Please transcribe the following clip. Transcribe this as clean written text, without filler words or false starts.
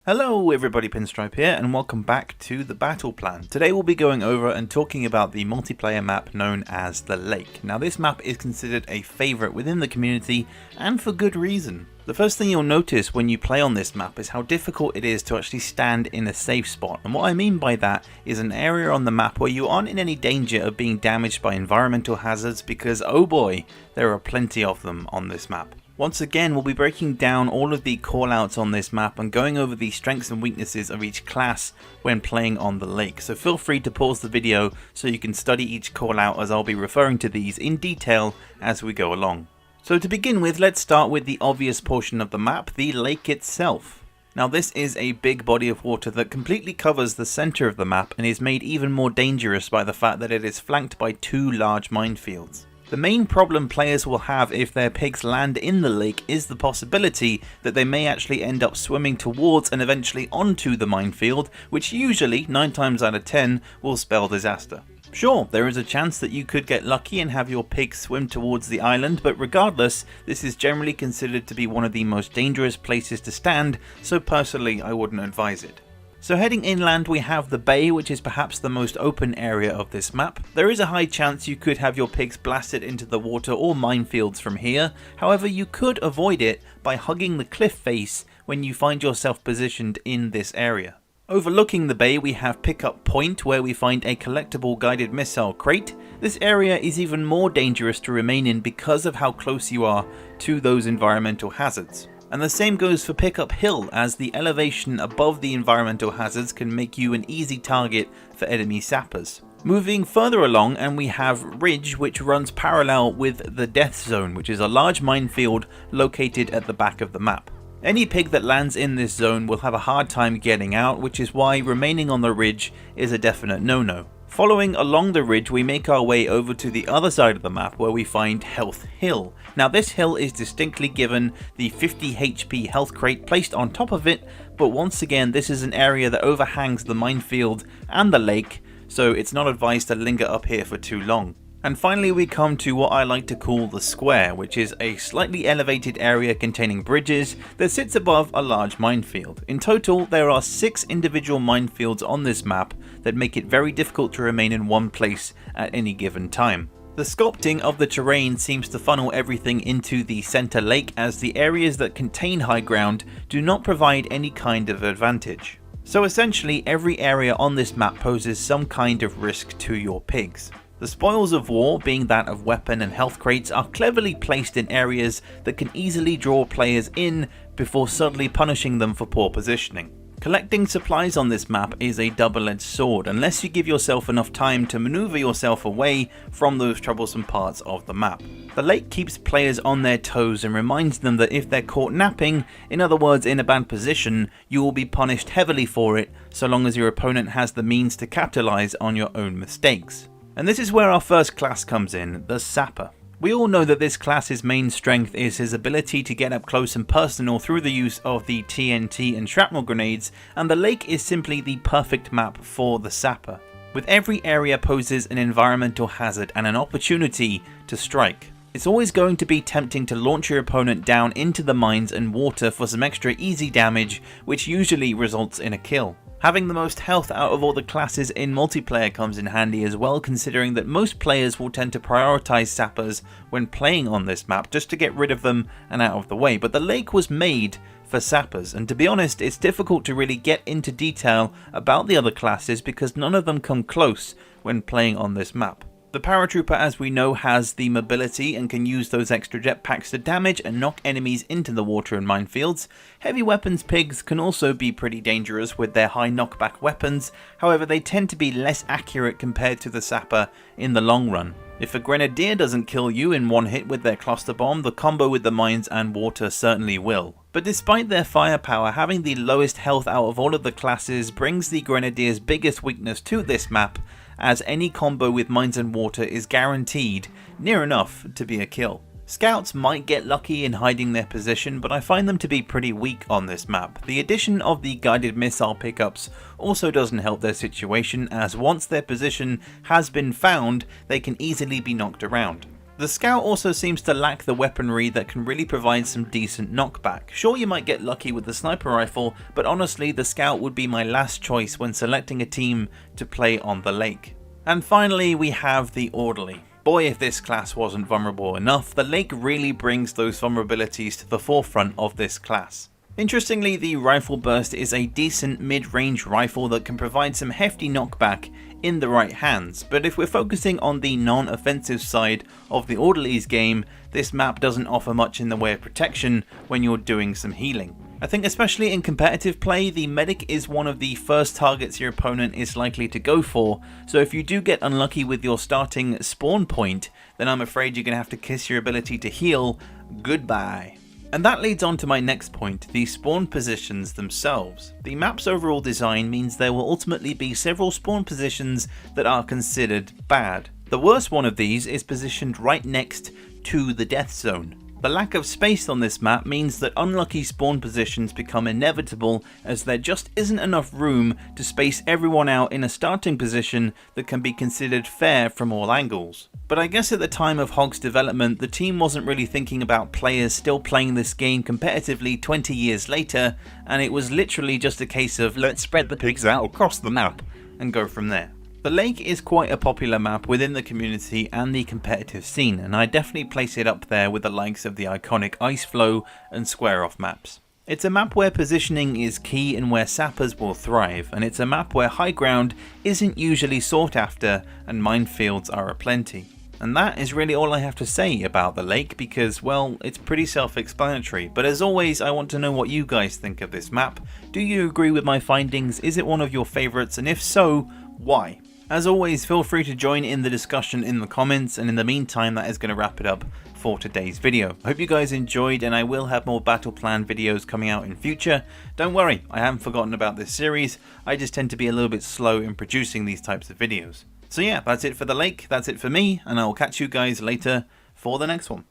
Hello everybody, Pinstripe here and welcome back to the battle plan. Today we'll be going over and talking about the multiplayer map known as the Lake. Now this map is considered a favourite within the community and for good reason. The first thing you'll notice when you play on this map is how difficult it is to actually stand in a safe spot, and what I mean by that is an area on the map where you aren't in any danger of being damaged by environmental hazards, because oh boy, there are plenty of them on this map. Once again, we'll be breaking down all of the callouts on this map and going over the strengths and weaknesses of each class when playing on the Lake. So feel free to pause the video so you can study each callout, as I'll be referring to these in detail as we go along. So to begin with, let's start with the obvious portion of the map, the lake itself. Now this is a big body of water that completely covers the center of the map and is made even more dangerous by the fact that it is flanked by two large minefields. The main problem players will have if their pigs land in the lake is the possibility that they may actually end up swimming towards and eventually onto the minefield, which usually, 9 times out of 10, will spell disaster. Sure, there is a chance that you could get lucky and have your pig swim towards the island, but regardless, this is generally considered to be one of the most dangerous places to stand, so personally I wouldn't advise it. So heading inland, we have the bay, which is perhaps the most open area of this map. There is a high chance you could have your pigs blasted into the water or minefields from here. However, you could avoid it by hugging the cliff face when you find yourself positioned in this area. Overlooking the bay, we have Pickup Point, where we find a collectible guided missile crate. This area is even more dangerous to remain in because of how close you are to those environmental hazards. And the same goes for Pickup Hill, as the elevation above the environmental hazards can make you an easy target for enemy sappers. Moving further along, and we have Ridge, which runs parallel with the Death Zone, which is a large minefield located at the back of the map. Any pig that lands in this zone will have a hard time getting out, which is why remaining on the ridge is a definite no-no. Following along the ridge, we make our way over to the other side of the map where we find Health Hill. Now this hill is distinctly given the 50 HP health crate placed on top of it, but once again this is an area that overhangs the minefield and the lake, so it's not advised to linger up here for too long. And finally we come to what I like to call the square, which is a slightly elevated area containing bridges that sits above a large minefield. In total, there are 6 individual minefields on this map that make it very difficult to remain in one place at any given time. The sculpting of the terrain seems to funnel everything into the center lake, as the areas that contain high ground do not provide any kind of advantage. So essentially every area on this map poses some kind of risk to your pigs. The spoils of war, being that of weapon and health crates, are cleverly placed in areas that can easily draw players in before suddenly punishing them for poor positioning. Collecting supplies on this map is a double-edged sword, unless you give yourself enough time to maneuver yourself away from those troublesome parts of the map. The lake keeps players on their toes and reminds them that if they're caught napping, in other words in a bad position, you will be punished heavily for it, so long as your opponent has the means to capitalize on your own mistakes. And this is where our first class comes in, the Sapper. We all know that this class's main strength is his ability to get up close and personal through the use of the TNT and shrapnel grenades, and the lake is simply the perfect map for the Sapper. With every area poses an environmental hazard and an opportunity to strike. It's always going to be tempting to launch your opponent down into the mines and water for some extra easy damage, which usually results in a kill. Having the most health out of all the classes in multiplayer comes in handy as well, considering that most players will tend to prioritize sappers when playing on this map just to get rid of them and out of the way, but the lake was made for sappers, and to be honest it's difficult to really get into detail about the other classes because none of them come close when playing on this map. The paratrooper, as we know, has the mobility and can use those extra jetpacks to damage and knock enemies into the water and minefields. Heavy weapons pigs can also be pretty dangerous with their high knockback weapons, however they tend to be less accurate compared to the sapper in the long run. If a grenadier doesn't kill you in one hit with their cluster bomb, the combo with the mines and water certainly will. But despite their firepower, having the lowest health out of all of the classes brings the grenadier's biggest weakness to this map, as any combo with mines and water is guaranteed near enough to be a kill. Scouts might get lucky in hiding their position, but I find them to be pretty weak on this map. The addition of the guided missile pickups also doesn't help their situation, as once their position has been found, they can easily be knocked around. The Scout also seems to lack the weaponry that can really provide some decent knockback. Sure, you might get lucky with the sniper rifle, but honestly the Scout would be my last choice when selecting a team to play on the lake. And finally we have the Orderly. Boy, if this class wasn't vulnerable enough, the lake really brings those vulnerabilities to the forefront of this class. Interestingly, the Rifle Burst is a decent mid-range rifle that can provide some hefty knockback in the right hands, but if we're focusing on the non-offensive side of the Orderly's game, this map doesn't offer much in the way of protection when you're doing some healing. I think especially in competitive play, the medic is one of the first targets your opponent is likely to go for, so if you do get unlucky with your starting spawn point, then I'm afraid you're going to have to kiss your ability to heal goodbye. And that leads on to my next point, the spawn positions themselves. The map's overall design means there will ultimately be several spawn positions that are considered bad. The worst one of these is positioned right next to the death zone. The lack of space on this map means that unlucky spawn positions become inevitable, as there just isn't enough room to space everyone out in a starting position that can be considered fair from all angles. But I guess at the time of Hog's development, the team wasn't really thinking about players still playing this game competitively 20 years later, and it was literally just a case of let's spread the pigs out across the map and go from there. The lake is quite a popular map within the community and the competitive scene, and I definitely place it up there with the likes of the iconic Ice Flow and Square Off maps. It's a map where positioning is key and where sappers will thrive, and it's a map where high ground isn't usually sought after and minefields are aplenty. And that is really all I have to say about the lake because, well, it's pretty self-explanatory. But as always, I want to know what you guys think of this map. Do you agree with my findings? Is it one of your favourites? And if so, why? As always, feel free to join in the discussion in the comments, and in the meantime that is going to wrap it up for today's video. I hope you guys enjoyed, and I will have more battle plan videos coming out in future. Don't worry, I haven't forgotten about this series, I just tend to be a little bit slow in producing these types of videos. So yeah, that's it for the lake, that's it for me, and I will catch you guys later for the next one.